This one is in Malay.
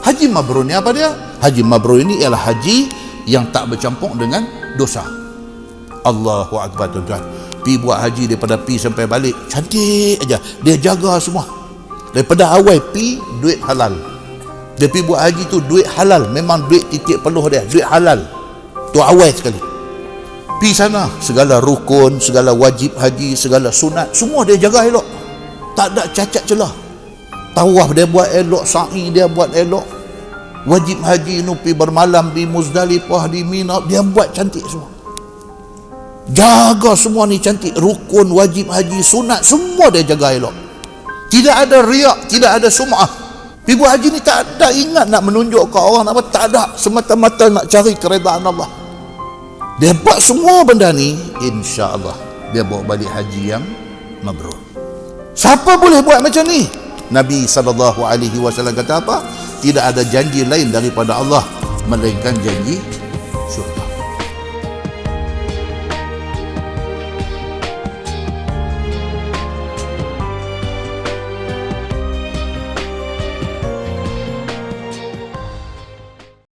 Haji mabrur ni apa dia? Haji mabrur ini ialah haji yang tak bercampur dengan dosa. Allahu Akbar tuan-tuan. Pi buat haji daripada pi sampai balik cantik aja. Dia jaga semua. Daripada awal pi duit halal. Dia pi buat haji tu duit halal, memang duit titik peluh dia, duit halal. Tu awal sekali. Pi sana segala rukun, segala wajib haji, segala sunat semua dia jaga elok. Tak ada cacat celah. Tawaf dia buat elok, sa'i dia buat elok. Wajib haji nu pi bermalam di Muzdalifah, di Mina, dia buat cantik semua. Jaga semua ni cantik. Rukun, wajib haji, sunat semua dia jaga elok. Tidak ada riak, tidak ada sum'ah. Pergi buat haji ni tak ada ingat nak menunjuk ke orang apa, tak ada. Semata-mata nak cari keredaan Allah. Dia buat semua benda ni, insya-Allah dia bawa balik haji yang mabrur. Siapa boleh buat macam ni? Nabi SAW kata apa? Tidak ada janji lain daripada Allah melainkan janji syurga.